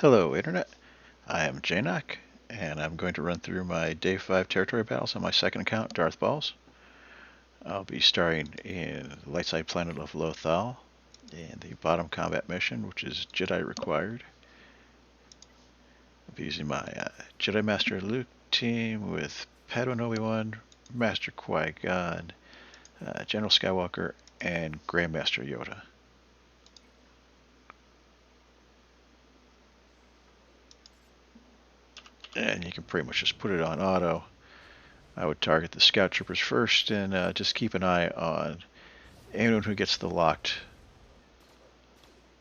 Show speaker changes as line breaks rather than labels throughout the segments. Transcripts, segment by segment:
Hello Internet, I am JMMW, and I'm going to run through my Day 5 territory battles on my second account, Darth Balls. I'll be starting in the light side planet of Lothal, in the bottom combat mission, which is Jedi required. I'll be using my Jedi Master Luke team with Padme Obi-Wan, Master Qui-Gon, General Skywalker, and Grandmaster Yoda. And you can pretty much just put it on auto. I would target the Scout Troopers first and just keep an eye on anyone who gets the locked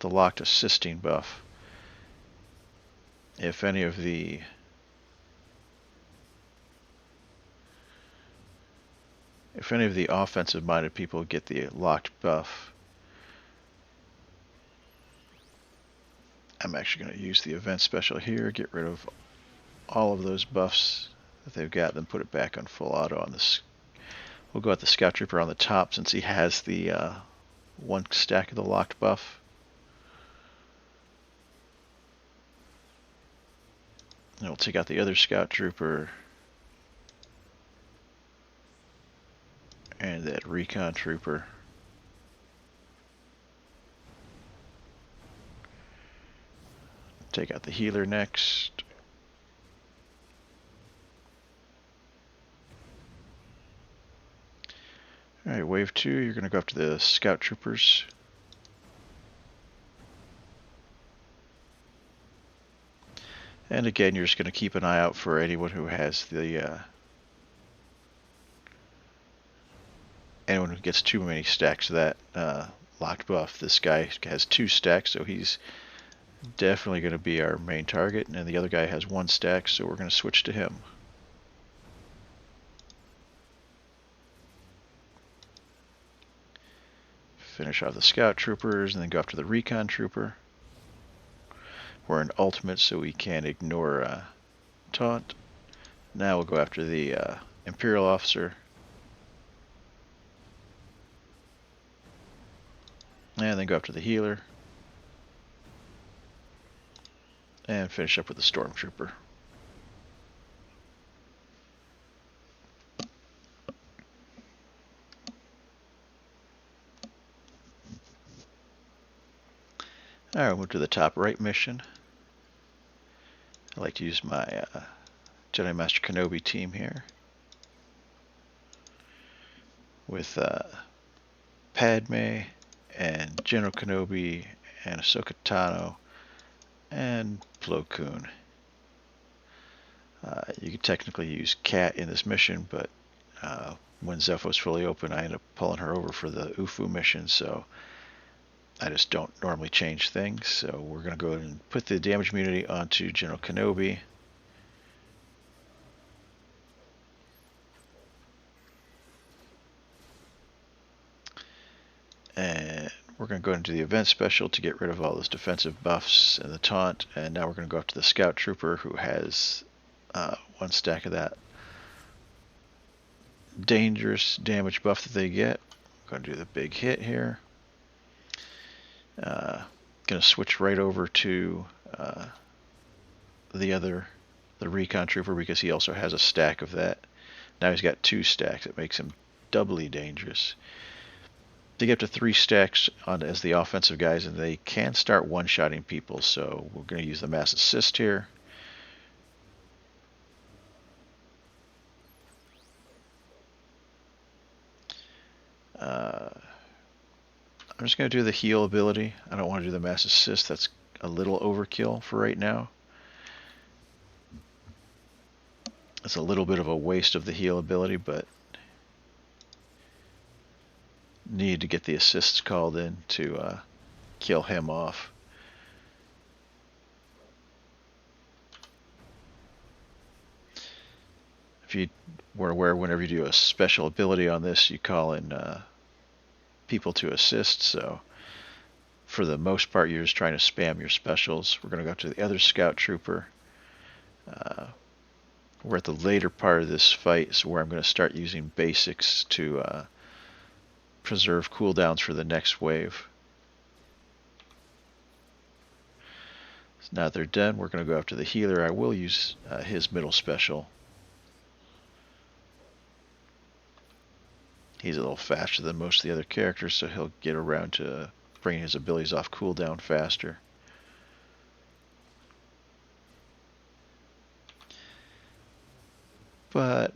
assisting buff. If any of the offensive minded people get the locked buff, I'm actually going to use the event special here, get rid of all of those buffs that they've got, then put it back on full auto on this. We'll go at the Scout Trooper on the top since he has the one stack of the locked buff. And we'll take out the other Scout Trooper and that Recon Trooper. Take out the healer next. Alright, wave 2, you're going to go after the Scout Troopers. And again, you're just going to keep an eye out for anyone who has the anyone who gets too many stacks of that locked buff. This guy has 2 stacks, so he's definitely going to be our main target, and the other guy has 1 stack, so we're going to switch to him. Finish off the Scout Troopers, and then go after the Recon Trooper. We're in ultimate, so we can't ignore taunt. Now we'll go after the Imperial Officer. And then go after the healer. And finish up with the Stormtrooper. Alright, we'll move to the top right mission. I like to use my Jedi Master Kenobi team here. With Padme and General Kenobi and Ahsoka Tano and Plo Koon. You could technically use Cat in this mission, but when Zepho's fully open, I end up pulling her over for the Ufu mission, so I just don't normally change things. So we're going to go ahead and put the damage immunity onto General Kenobi. And we're going to go into the event special to get rid of all those defensive buffs and the taunt. And now we're going to go up to the Scout Trooper, who has 1 stack of that dangerous damage buff that they get. I'm going to do the big hit here. Going to switch right over to the Recon Trooper, because he also has a stack of that. Now he's got 2 stacks. It makes him doubly dangerous. They get up to 3 stacks as the offensive guys, and they can start one-shotting people, so we're going to use the mass assist here. I'm just going to do the heal ability. I don't want to do the mass assist. That's a little overkill for right now. It's a little bit of a waste of the heal ability, but need to get the assists called in to kill him off. If you were aware, whenever you do a special ability on this, you call in people to assist, so for the most part you're just trying to spam your specials. We're going to go to the other Scout Trooper. We're at the later part of this fight, so where I'm going to start using basics to preserve cooldowns for the next wave. So now that they're done, we're going to go after the healer. I will use his middle special. He's a little faster than most of the other characters, so he'll get around to bringing his abilities off cooldown faster. But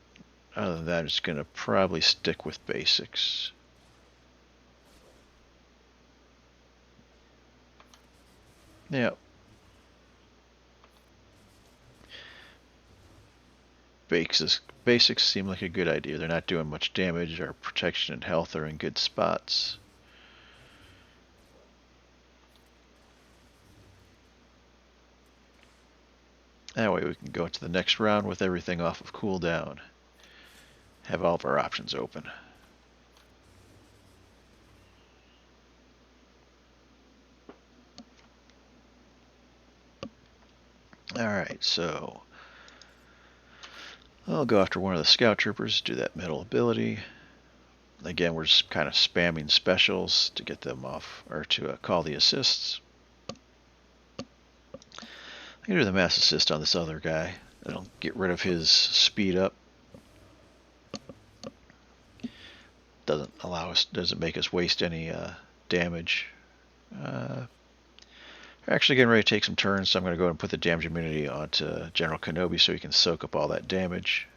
other than that, I'm just going to probably stick with basics. Yep. Basics seem like a good idea. They're not doing much damage. Our protection and health are in good spots. That way we can go into the next round with everything off of cooldown. Have all of our options open. Alright, so I'll go after one of the Scout Troopers, do that middle ability. Again, we're just kind of spamming specials to get them off, or to call the assists. I'm going to do the mass assist on this other guy. That'll get rid of his speed up. Doesn't make us waste any damage. We're actually getting ready to take some turns, so I'm going to go ahead and put the damage immunity onto General Kenobi so he can soak up all that damage.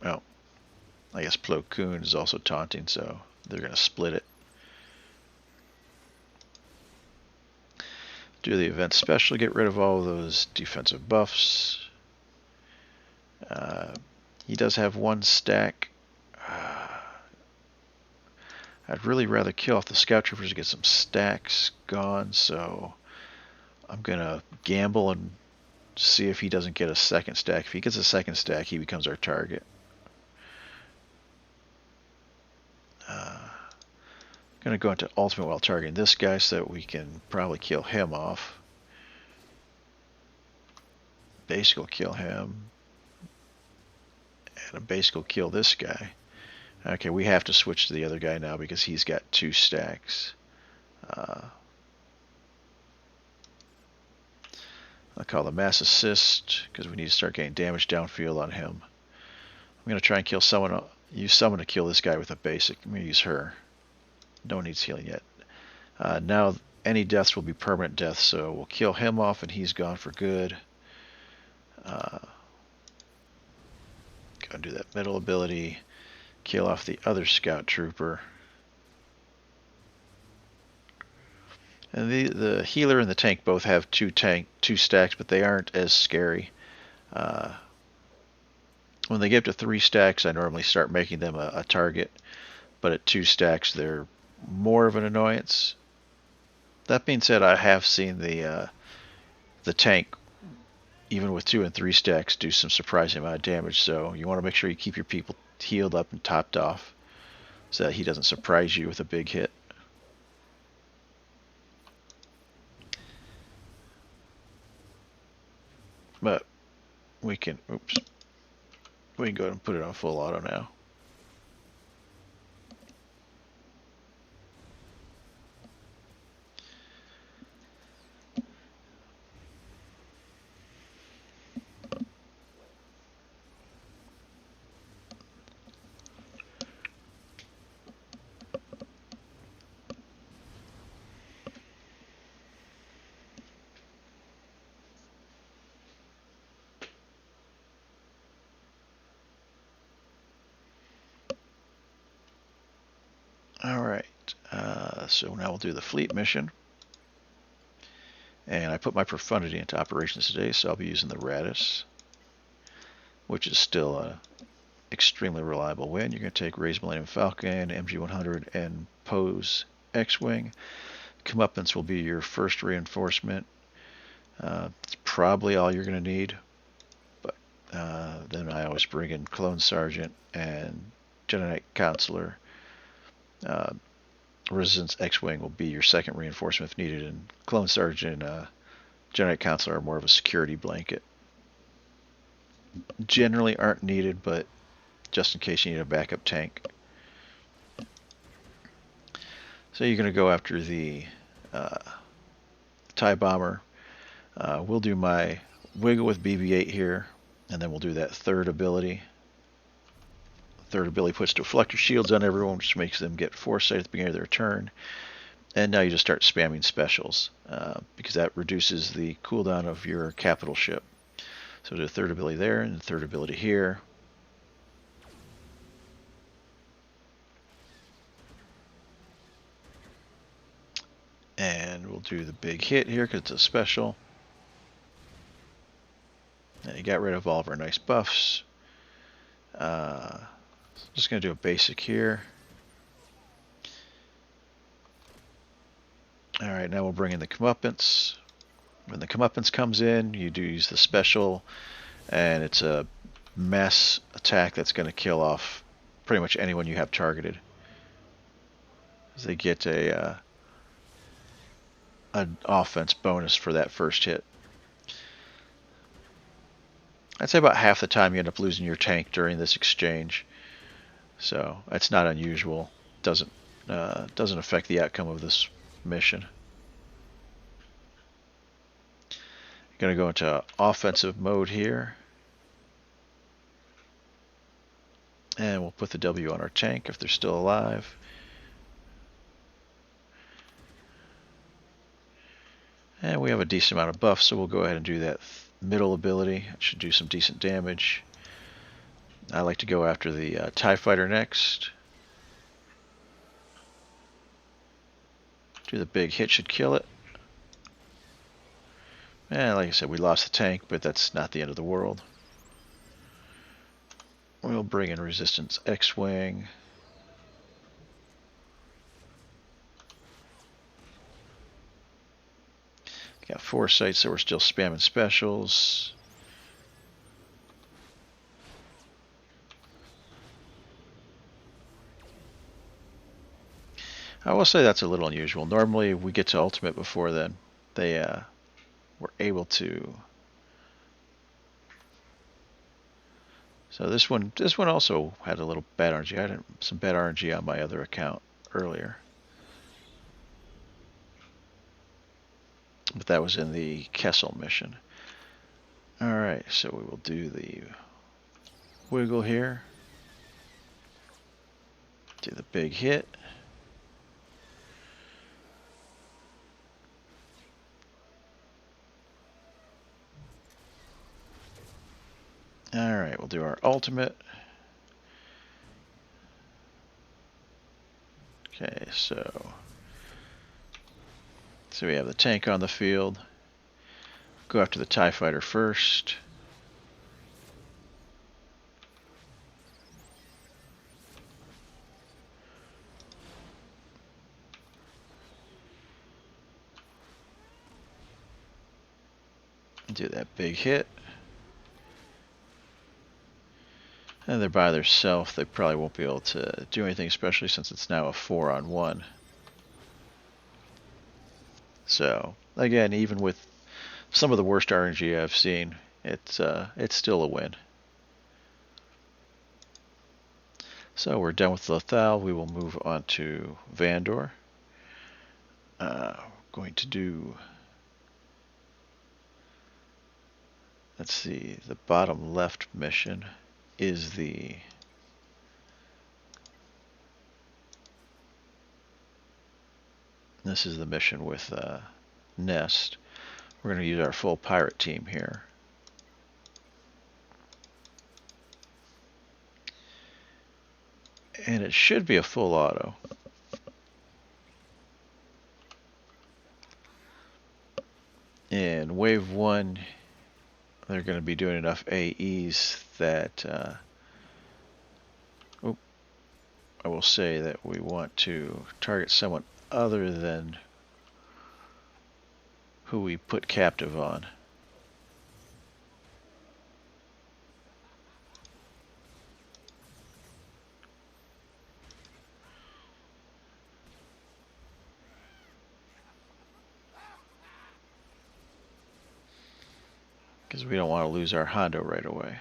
Well, I guess Plo Koon is also taunting, so they're going to split it. Do the event special, get rid of all of those defensive buffs. He does have one stack. I'd really rather kill off the Scout Troopers to get some stacks gone, so I'm going to gamble and see if he doesn't get a second stack. If he gets a second stack, he becomes our target. I'm going to go into ultimate while targeting this guy so that we can probably kill him off. Basic will kill him. And a basic will kill this guy. Okay, we have to switch to the other guy now because he's got 2 stacks. I'll call the mass assist because we need to start getting damage downfield on him. I'm going to try and kill someone, use someone to kill this guy with a basic. I'm going to use her. No one needs healing yet. Now any deaths will be permanent deaths, so we'll kill him off and he's gone for good. Go and do that middle ability. Kill off the other Scout Trooper. And the healer and the tank both have 2 stacks, but they aren't as scary. When they get up to 3 stacks, I normally start making them a target, but at 2 stacks, they're more of an annoyance. That being said, I have seen the tank, even with 2 and 3 stacks, do some surprising amount of damage. So you want to make sure you keep your people healed up and topped off, so that he doesn't surprise you with a big hit. But we can, go ahead and put it on full auto now. Alright, so now we'll do the fleet mission. And I put my profundity into operations today, so I'll be using the Raddus, which is still a extremely reliable win. You're going to take Rey's Millennium Falcon, MG-100, and PoesX Wing. Comeuppance will be your first reinforcement. It's probably all you're going to need, but then I always bring in Clone Sergeant and Jedi Knight Counselor. Resistance X-Wing will be your second reinforcement if needed, and Clone Sergeant and Jedi Knight Counselor are more of a security blanket. Generally aren't needed, but just in case you need a backup tank. So you're going to go after the TIE Bomber. We'll do my wiggle with BB-8 here, and then we'll do that third ability. Third ability puts deflector shields on everyone, which makes them get foresight at the beginning of their turn. And now you just start spamming specials, because that reduces the cooldown of your capital ship. So do a third ability there, and a third ability here. And we'll do the big hit here because it's a special. And you got rid of all of our nice buffs. Just going to do a basic here. Alright, now we'll bring in the comeuppance. When the comeuppance comes in, you do use the special, and it's a mass attack that's going to kill off pretty much anyone you have targeted. They get an offense bonus for that first hit. I'd say about half the time you end up losing your tank during this exchange, so that's not unusual. Doesn't affect the outcome of this mission. Going to go into offensive mode here, and we'll put the W on our tank if they're still alive. And we have a decent amount of buff, so we'll go ahead and do that middle ability. It should do some decent damage. I like to go after the TIE Fighter next. Do the big hit, should kill it. And like I said, we lost the tank, but that's not the end of the world. We'll bring in Resistance X-Wing. Got foresight, so we're still spamming specials. I will say that's a little unusual. Normally we get to ultimate before then. They were able to. So this one also had a little bad RNG. I had some bad RNG on my other account earlier. But that was in the Kessel mission. Alright, so we will do the wiggle here. Do the big hit. Alright, we'll do our ultimate. Okay, so we have the tank on the field. Go after the TIE Fighter first. Do that big hit. And they're by themselves. They probably won't be able to do anything, especially since it's now a 4-on-1. So, again, even with some of the worst RNG I've seen, it's still a win. So we're done with Lothal. We will move on to Vandor. Going to do, let's see, the bottom left mission is this is the mission with Nest. We're going to use our full pirate team here. And it should be a full auto. In wave 1, they're going to be doing enough AEs that I will say that we want to target someone other than who we put captive on. Because we don't want to lose our Hondo right away.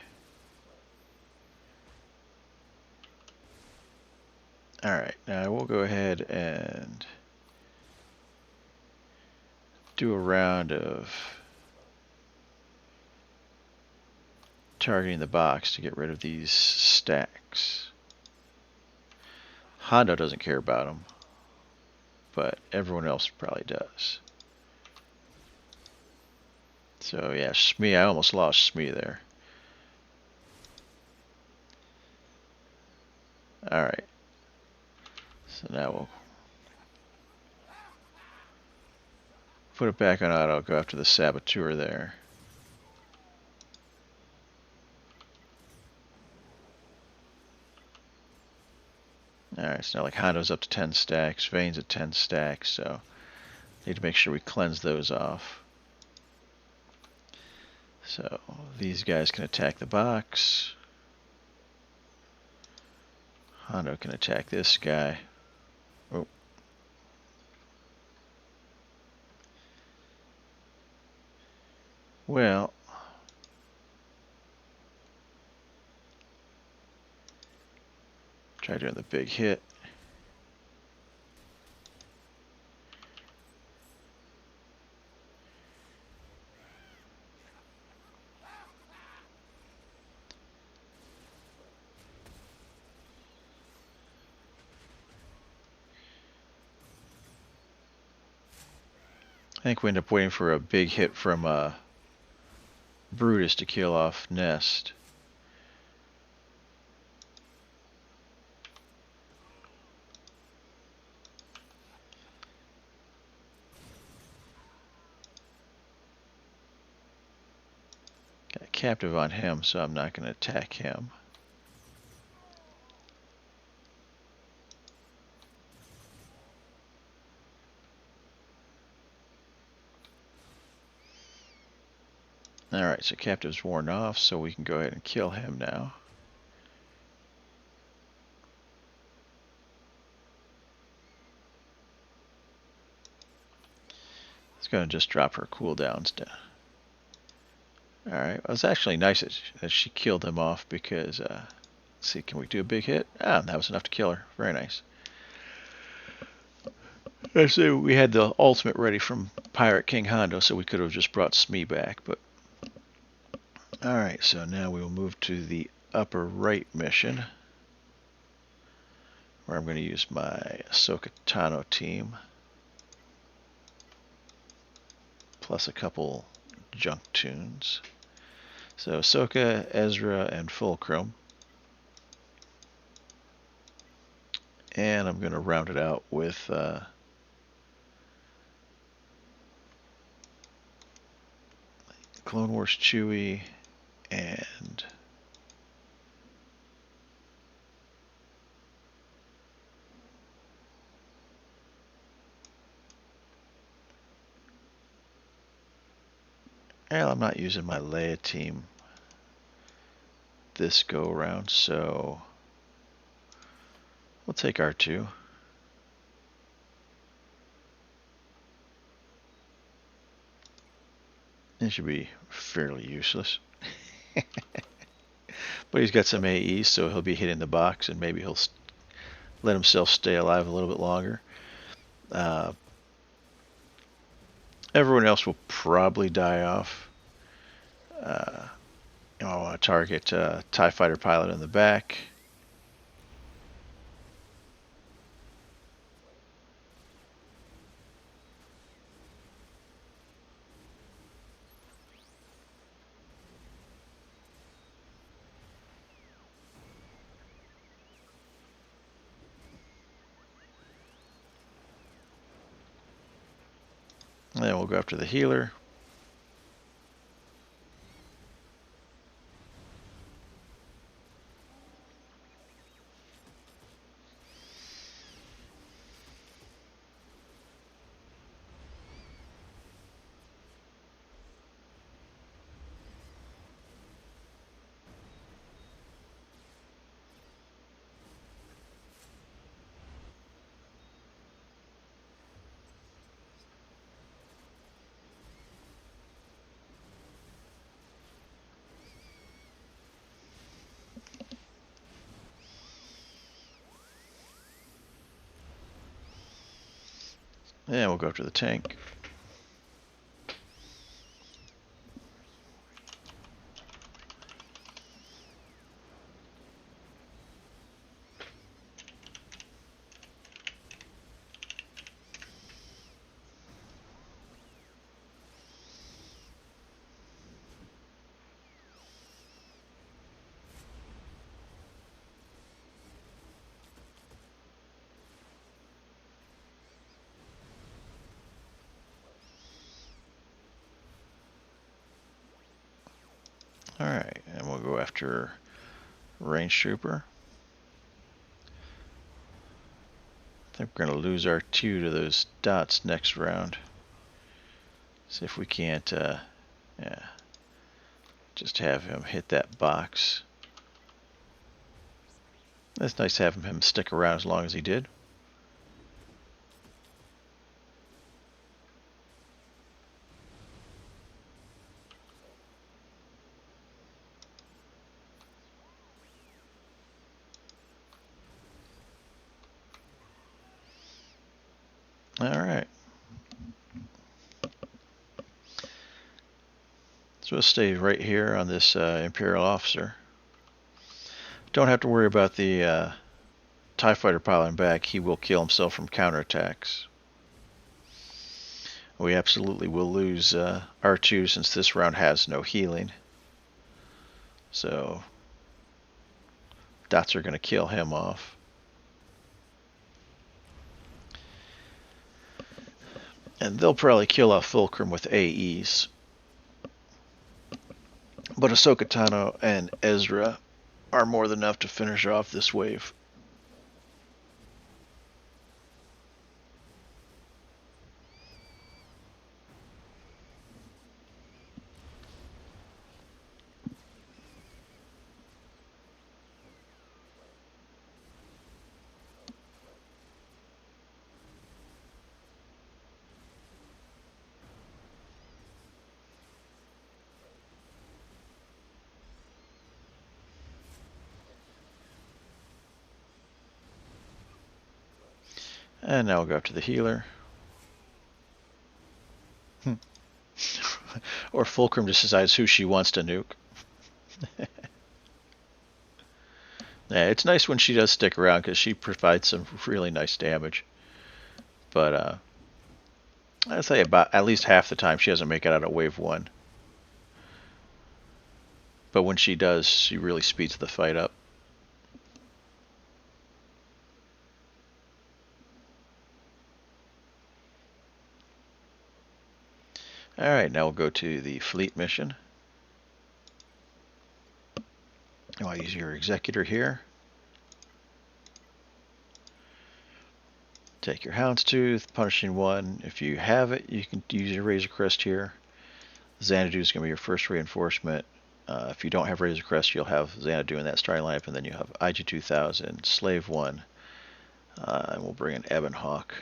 Alright, now we'll go ahead and do a round of targeting the box to get rid of these stacks. Hondo doesn't care about them, but everyone else probably does. So yeah, Smee, I almost lost Smee there. Alright. So now we'll put it back on auto, go after the Saboteur there. Alright, so now like Hondo's up to 10 stacks, Vane's at 10 stacks, so need to make sure we cleanse those off. So these guys can attack the box. Hondo can attack this guy. Oh. Well, try doing the big hit. I think we end up waiting for a big hit from Brutus to kill off Nest. Got a captive on him, so I'm not going to attack him. Alright, so captive's worn off, so we can go ahead and kill him now. It's going to just drop her cooldowns down. Alright, well, it's actually nice that she killed him off because, let's see, can we do a big hit? Ah, that was enough to kill her. Very nice. I say we had the ultimate ready from Pirate King Hondo, so we could have just brought Smee back, but... Alright, so now we will move to the upper right mission, where I'm going to use my Ahsoka Tano team, plus a couple junk tunes. So Ahsoka, Ezra, and Fulcrum. And I'm going to round it out with Clone Wars Chewie and well, I'm not using my Leia team this go around, so we'll take R2. It should be fairly useless. But he's got some AEs, so he'll be hitting the box, and maybe he'll let himself stay alive a little bit longer. Everyone else will probably die off. I want to target TIE Fighter pilot in the back. And then we'll go after the healer. And we'll go after the tank. Alright, and we'll go after Range Trooper. I think we're going to lose our 2 to those dots next round. See if we can't, yeah, just have him hit that box. It's nice having him stick around as long as he did. Alright. So we'll stay right here on this Imperial officer. Don't have to worry about the TIE fighter piling back. He will kill himself from counterattacks. We absolutely will lose R2 since this round has no healing. So dots are going to kill him off. And they'll probably kill off Fulcrum with AEs. But Ahsoka Tano and Ezra are more than enough to finish off this wave. And now we'll go up to the healer. Or Fulcrum just decides who she wants to nuke. Yeah, it's nice when she does stick around because she provides some really nice damage. But I'd say about at least half the time she doesn't make it out of wave 1. But when she does, she really speeds the fight up. Alright, now we'll go to the fleet mission. You want to use your Executor here. Take your Houndstooth, Punishing 1. If you have it, you can use your Razor Crest here. Xanadu is going to be your first reinforcement. If you don't have Razor Crest, you'll have Xanadu in that starting lineup, and then you have IG-2000, Slave 1, and we'll bring in Ebon Hawk.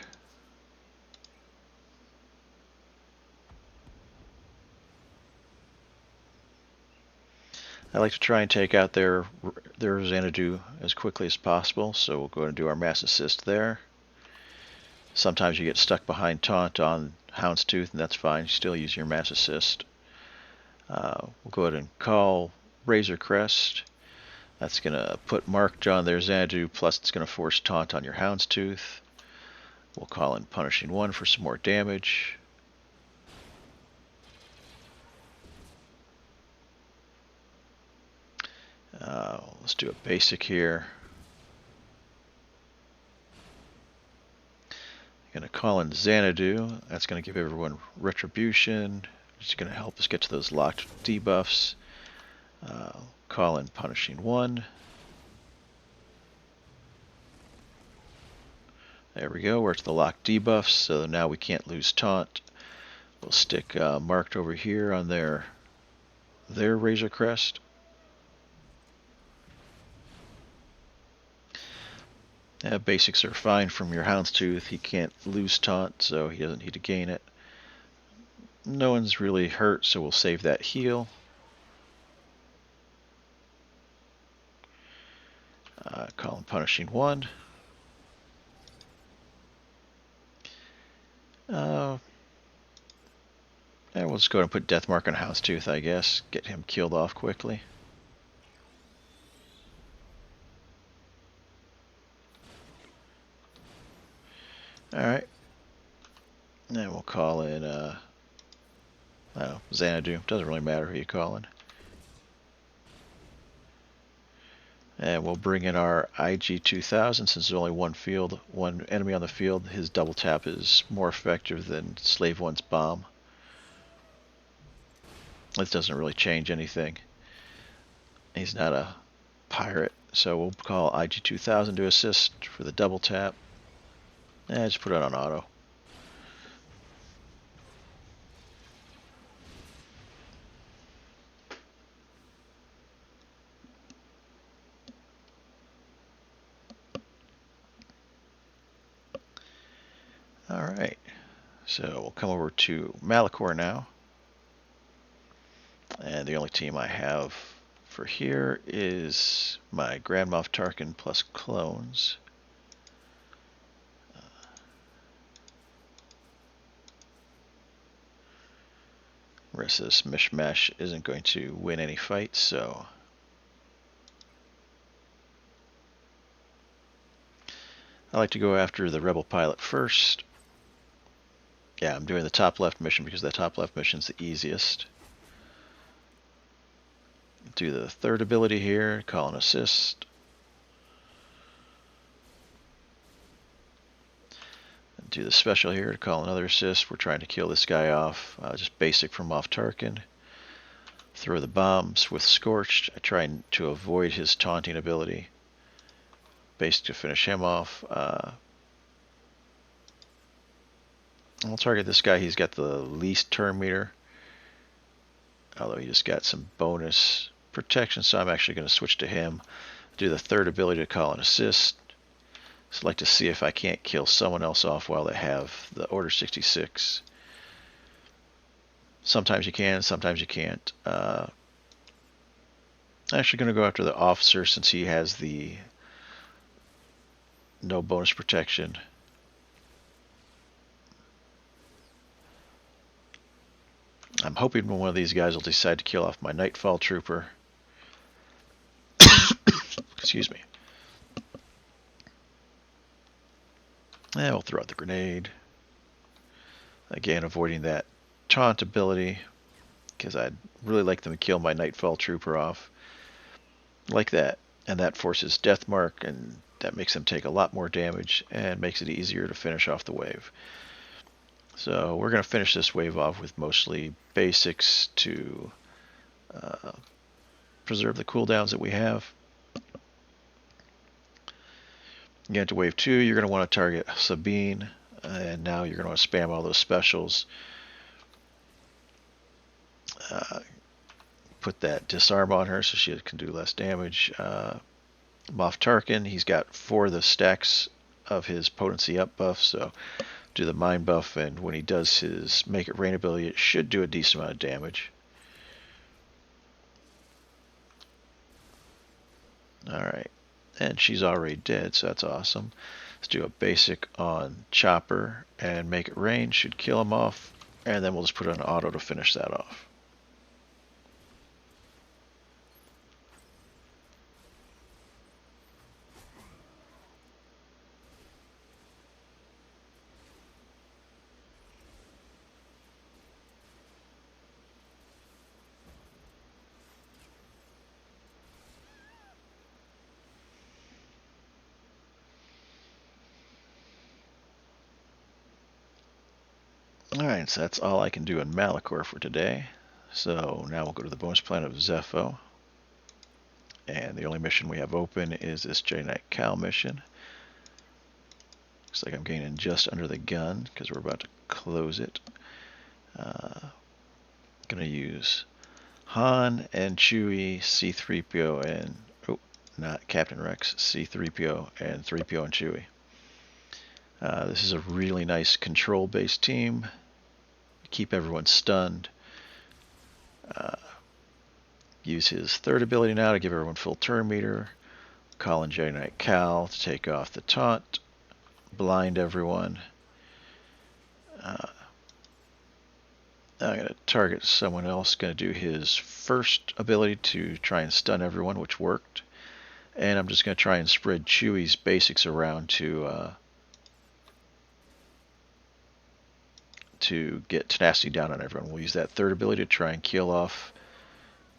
I like to try and take out their Xanadu as quickly as possible, so we'll go and do our mass assist there. Sometimes you get stuck behind taunt on Houndstooth, and that's fine. You still use your mass assist. We'll go ahead and call Razor Crest. That's going to put marked on their Xanadu, plus it's going to force taunt on your Houndstooth. We'll call in Punishing 1 for some more damage. Let's do a basic here. I'm going to call in Xanadu. That's going to give everyone retribution. It's going to help us get to those locked debuffs. Call in Punishing 1. There we go. We're to the locked debuffs, so now we can't lose taunt. We'll stick marked over here on their Razor Crest. Basics are fine from your Houndstooth. He can't lose taunt, so he doesn't need to gain it. No one's really hurt, so we'll save that heal. Call him Punishing 1. And we'll just go ahead and put Death Mark on Houndstooth, I guess. Get him killed off quickly. Alright. And we'll call in Xanadu. Doesn't really matter who you call in. And we'll bring in our IG-2000. Since there's only one enemy on the field, his double tap is more effective than Slave 1's bomb. This doesn't really change anything. He's not a pirate, so we'll call IG-2000 to assist for the double tap. Just put it on auto. Alright, so we'll come over to Malachor now. And the only team I have for here is my Grand Moff Tarkin plus clones. The rest of this mishmash isn't going to win any fights, so I like to go after the rebel pilot first. Yeah, I'm doing the top left mission because that top left mission is the easiest. Do the third ability here, call an assist. Do the special here to call another assist. We're trying to kill this guy off. Just basic from Moff Tarkin. Throw the bombs with Scorch. I try to avoid his taunting ability. Basic to finish him off. I'll target this guy. He's got the least turn meter. Although he just got some bonus protection, so I'm actually going to switch to him. Do the third ability to call an assist. So I'd like to see if I can't kill someone else off while they have the Order 66. Sometimes you can, sometimes you can't. I'm actually going to go after the officer since he has the no bonus protection. I'm hoping one of these guys will decide to kill off my Nightfall Trooper. Excuse me. And we'll throw out the grenade. Again, avoiding that taunt ability, because I'd really like them to kill my Nightfall Trooper off. Like that. And that forces Death Mark, and that makes them take a lot more damage, and makes it easier to finish off the wave. So we're going to finish this wave off with mostly basics to preserve the cooldowns that we have. Get to wave 2, you're going to want to target Sabine, and now you're going to want to spam all those specials. Put that disarm on her so she can do less damage. Moff Tarkin, he's got 4 of the stacks of his potency up buff, so do the mind buff, and when he does his Make It Rain ability, it should do a decent amount of damage. Alright, and she's already dead, so that's awesome. Let's do a basic on Chopper, and Make It Rain should kill him off, and then we'll just put it on auto to finish that off. Alright, so that's all I can do in Malachor for today. So now we'll go to the bonus planet of Zepho. And the only mission we have open is this J-Knight Cal mission. Looks like I'm gaining just under the gun because we're about to close it. Gonna use Han and Chewie, C-3PO, and not Captain Rex, C-3PO, and 3PO and Chewie. This is a really nice control-based team. Keep everyone stunned. Use his third ability now to give everyone full turn meter. Call in J-Knight Cal to take off the taunt. Blind everyone. I'm going to target someone else. Going to do his first ability to try and stun everyone, which worked. And I'm just going to try and spread Chewie's basics around to get tenacity down on everyone. We'll use that third ability to try and kill off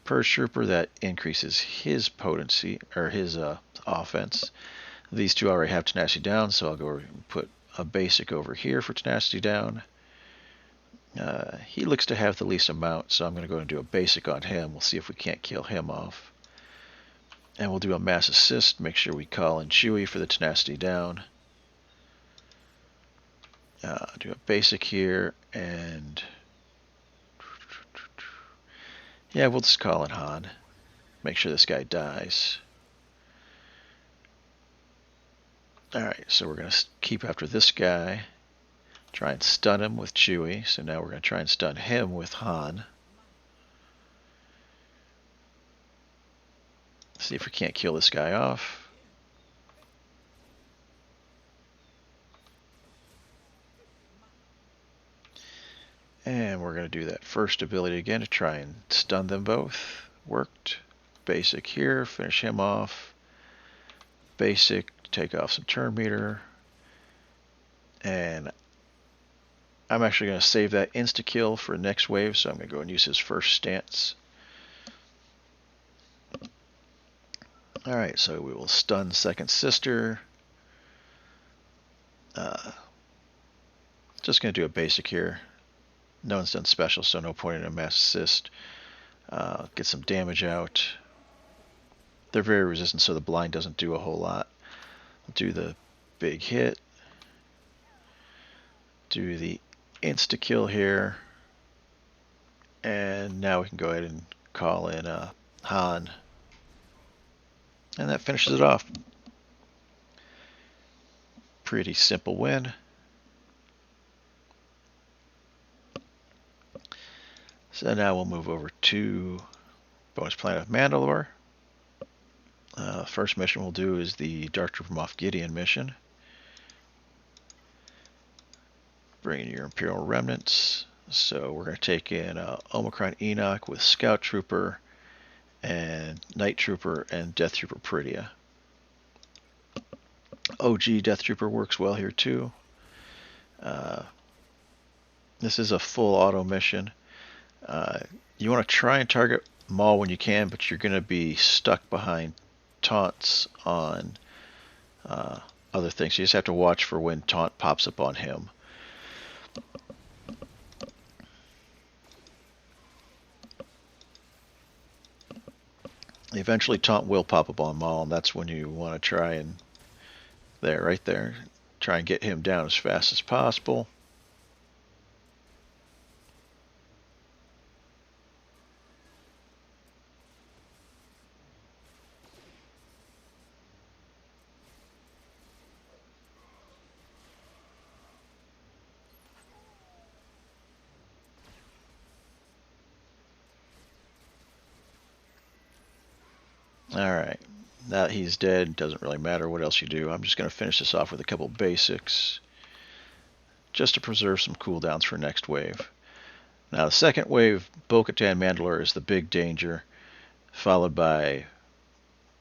Purge Trooper. That increases his potency, or his offense. These two already have tenacity down, so I'll go and put a basic over here for tenacity down. He looks to have the least amount, so I'm going to go and do a basic on him. We'll see if we can't kill him off. And we'll do a mass assist, make sure we call in Chewie for the tenacity down. Do a basic here, and yeah, we'll just call in Han. Make sure this guy dies. Alright, so we're going to keep after this guy. Try and stun him with Chewie. So now we're going to try and stun him with Han. See if we can't kill this guy off. And we're going to do that first ability again to try and stun them both. Worked. Basic here, finish him off. Basic, take off some turn meter. And I'm actually going to save that insta-kill for next wave, so I'm going to go and use his first stance. Alright, so we will stun second sister. Just going to do a basic here. No one's done special, so no point in a mass assist. Get some damage out. They're very resistant, so the blind doesn't do a whole lot. Do the big hit. Do the insta-kill here. And now we can go ahead and call in Han. And that finishes it off. Pretty simple win. So now we'll move over to Bonus Planet of Mandalore. First mission we'll do is the Dark Trooper Moff Gideon mission. Bring in your Imperial Remnants. So we're going to take in Omicron Enoch with Scout Trooper and Night Trooper and Death Trooper Pridia. OG Death Trooper works well here too. This is a full auto mission. You want to try and target Maul when you can, but you're going to be stuck behind taunts on other things. You just have to watch for when taunt pops up on him. Eventually taunt will pop up on Maul, and that's when you want to try and right there, try and get him down as fast as possible. Alright, now that he's dead, doesn't really matter what else you do. I'm just going to finish this off with a couple basics, just to preserve some cooldowns for next wave. Now the second wave, Bo-Katan Mandalore is the big danger, followed by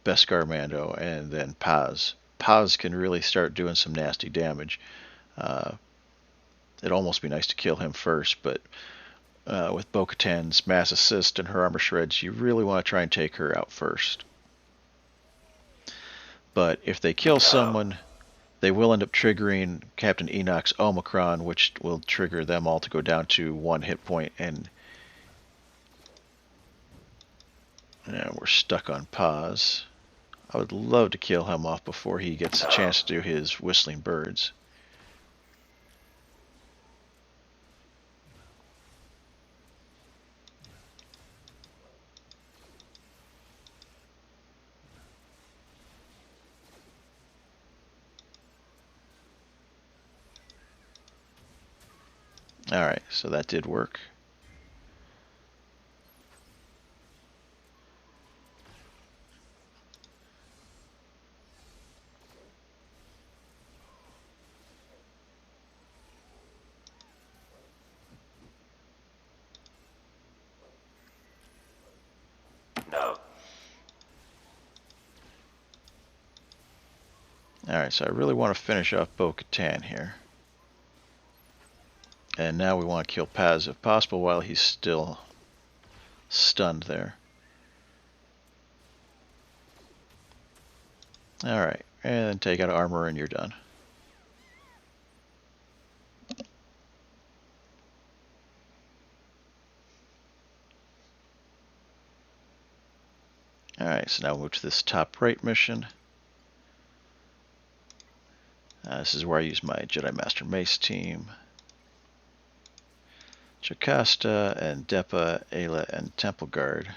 Beskar Mando, and then Paz. Paz can really start doing some nasty damage. It'd almost be nice to kill him first, but with Bo-Katan's mass assist and her armor shreds, you really want to try and take her out first. But if they kill someone, they will end up triggering Captain Enoch's Omicron, which will trigger them all to go down to 1 hit point, and we're stuck on Paz. I would love to kill him off before he gets a chance to do his Whistling Birds. Alright, so that did work.
No.
Alright, so I really want to finish off Bo-Katan here. And now we want to kill Paz if possible while he's still stunned there. Alright, and then take out armor and you're done. Alright, so now we'll move to this top right mission. This is where I use my Jedi Master Mace team. Jocasta and Depa, Aayla, and Temple Guard.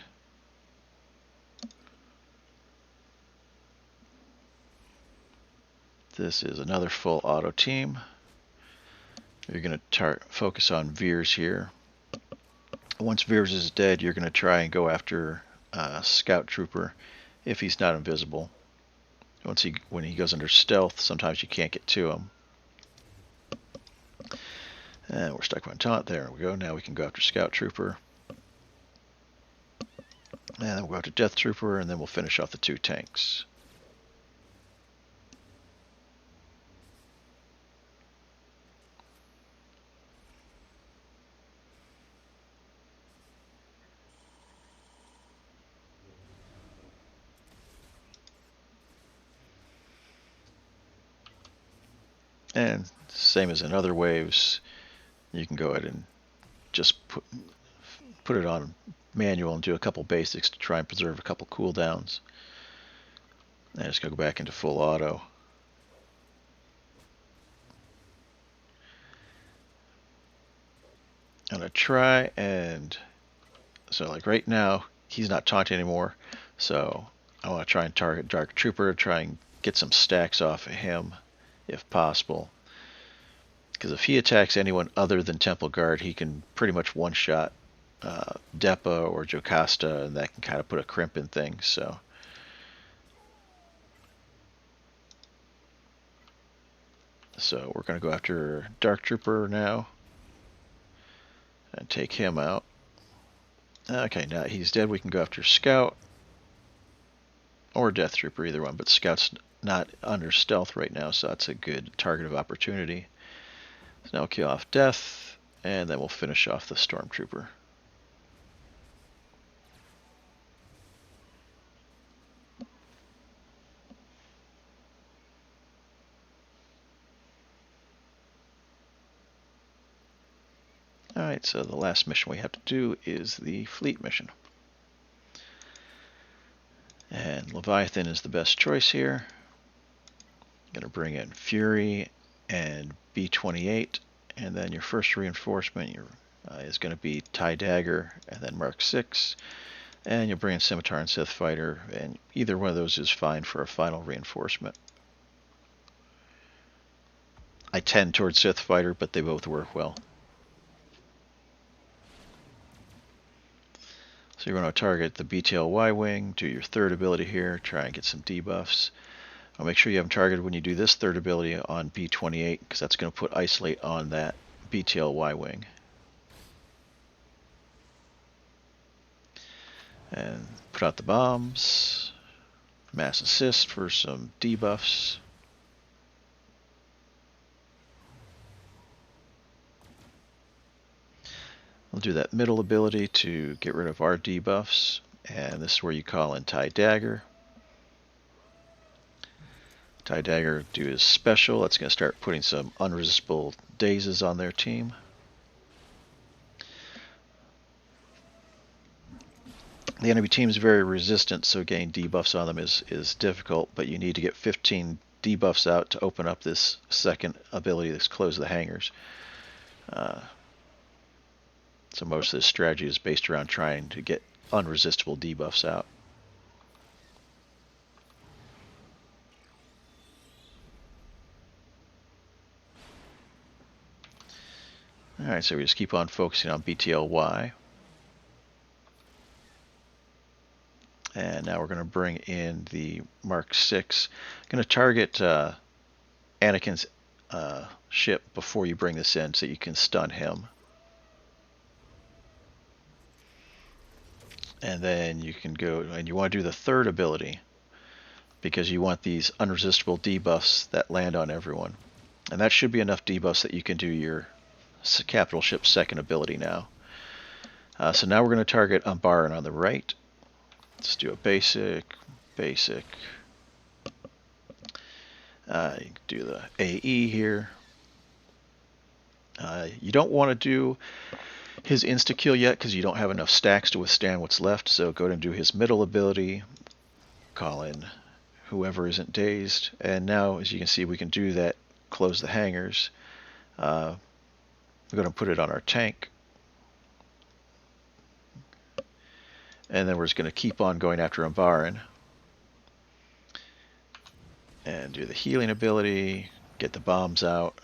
This is another full auto team. You're going to focus on Veers here. Once Veers is dead, you're going to try and go after Scout Trooper if he's not invisible. When he goes under stealth, sometimes you can't get to him. And we're stuck on taunt. There we go. Now we can go after Scout Trooper. And then we'll go after Death Trooper, and then we'll finish off the 2 tanks. And same as in other waves, you can go ahead and just put it on manual and do a couple basics to try and preserve a couple cooldowns. And just go back into full auto. I'm going to try and, so like right now, he's not taunting anymore, so I want to try and target Dark Trooper, try and get some stacks off of him if possible. Because if he attacks anyone other than Temple Guard, he can pretty much one-shot Depa or Jocasta, and that can kind of put a crimp in things. So we're going to go after Dark Trooper now and take him out. Okay, now he's dead. We can go after Scout or Death Trooper, either one. But Scout's not under stealth right now, so that's a good target of opportunity. So now we'll kill off Death, and then we'll finish off the Stormtrooper. Alright, so the last mission we have to do is the fleet mission. And Leviathan is the best choice here. Going to bring in Fury and B-28, and then your first reinforcement is going to be TIE Dagger, and then Mark 6, and you'll bring in Scimitar and SithFtr, and either one of those is fine for a final reinforcement. I tend towards SithFtr, but they both work well. So you're going to target the BTL Y-Wing, do your third ability here, try and get some debuffs. I'll make sure you have them targeted when you do this third ability on B-28, because that's going to put Isolate on that BTL Y-Wing. And put out the bombs. Mass Assist for some debuffs. We'll do that middle ability to get rid of our debuffs. And this is where you call in TIE Dagger. TIE Dagger do his special. That's going to start putting some unresistible dazes on their team. The enemy team is very resistant, so getting debuffs on them is difficult, but you need to get 15 debuffs out to open up this second ability that's Close the Hangars. So most of this strategy is based around trying to get unresistible debuffs out. Alright, so we just keep on focusing on BTLY. And now we're going to bring in the Mark 6. Going to target Anakin's ship before you bring this in so you can stun him. And then you can go, and you want to do the third ability because you want these unresistible debuffs that land on everyone. And that should be enough debuffs that you can do your capital ship's second ability now. So now we're going to target Umbaran on the right. Let's do a basic. You can do the AE here. You don't want to do his insta-kill yet because you don't have enough stacks to withstand what's left, so go ahead and do his middle ability, call in whoever isn't dazed. And now, as you can see, we can do that, close the hangars. We're going to put it on our tank. And then we're just going to keep on going after Umbaran. And do the healing ability, get the bombs out.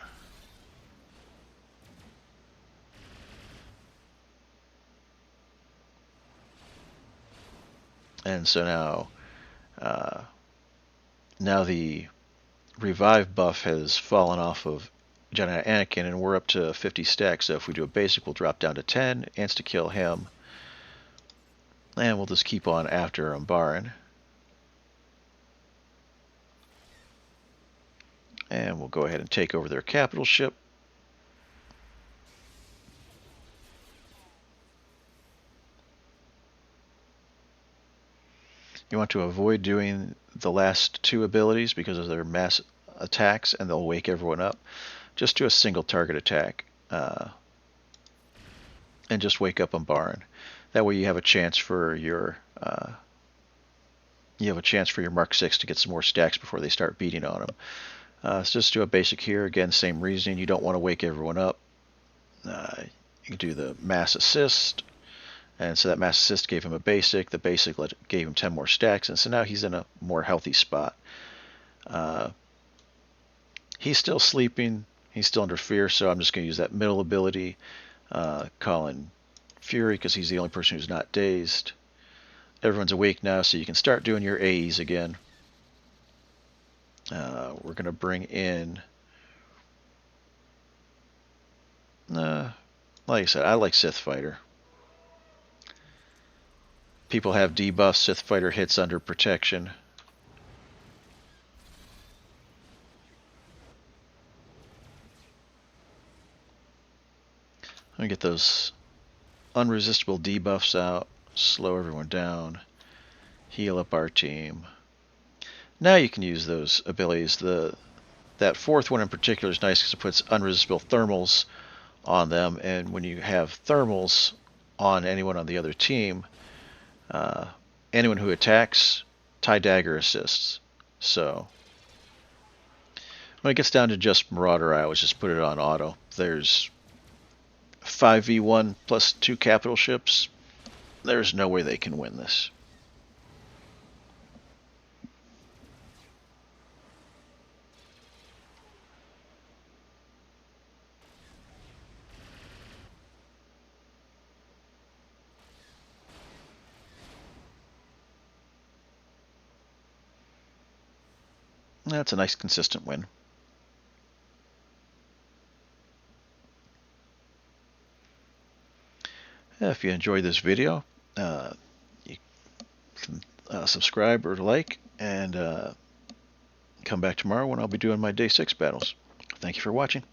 And so now the revive buff has fallen off of Jedi Anakin, and we're up to 50 stacks. So if we do a basic, we'll drop down to 10, insta-kill him. And we'll just keep on after Umbaran. And we'll go ahead and take over their capital ship. You want to avoid doing the last two abilities because of their mass attacks and they'll wake everyone up. Just do a single target attack and just wake up Umbaran. That way you have a chance for your Mark 6 to get some more stacks before they start beating on them. So just do a basic here. Again, same reasoning. You don't want to wake everyone up. You can do the mass assist. And so that mass assist gave him a basic. The basic gave him 10 more stacks. And so now he's in a more healthy spot. He's still sleeping. He's still under fear. So I'm just going to use that middle ability. Call in Fury because he's the only person who's not dazed. Everyone's awake now, so you can start doing your AEs again. We're going to bring in... like I said, I like SithFtr. People have debuffs. SithFtr hits under protection. Let me get those unresistible debuffs out. Slow everyone down. Heal up our team. Now you can use those abilities. That fourth one in particular is nice because it puts unresistible thermals on them. And when you have thermals on anyone on the other team, anyone who attacks, tie Dagger assists. So when it gets down to just Marauder, I always just put it on auto. There's 5v1 plus 2 capital ships. There's no way they can win this. That's a nice consistent win. If you enjoyed this video, you can subscribe or like, and come back tomorrow when I'll be doing my Day 6 battles. Thank you for watching.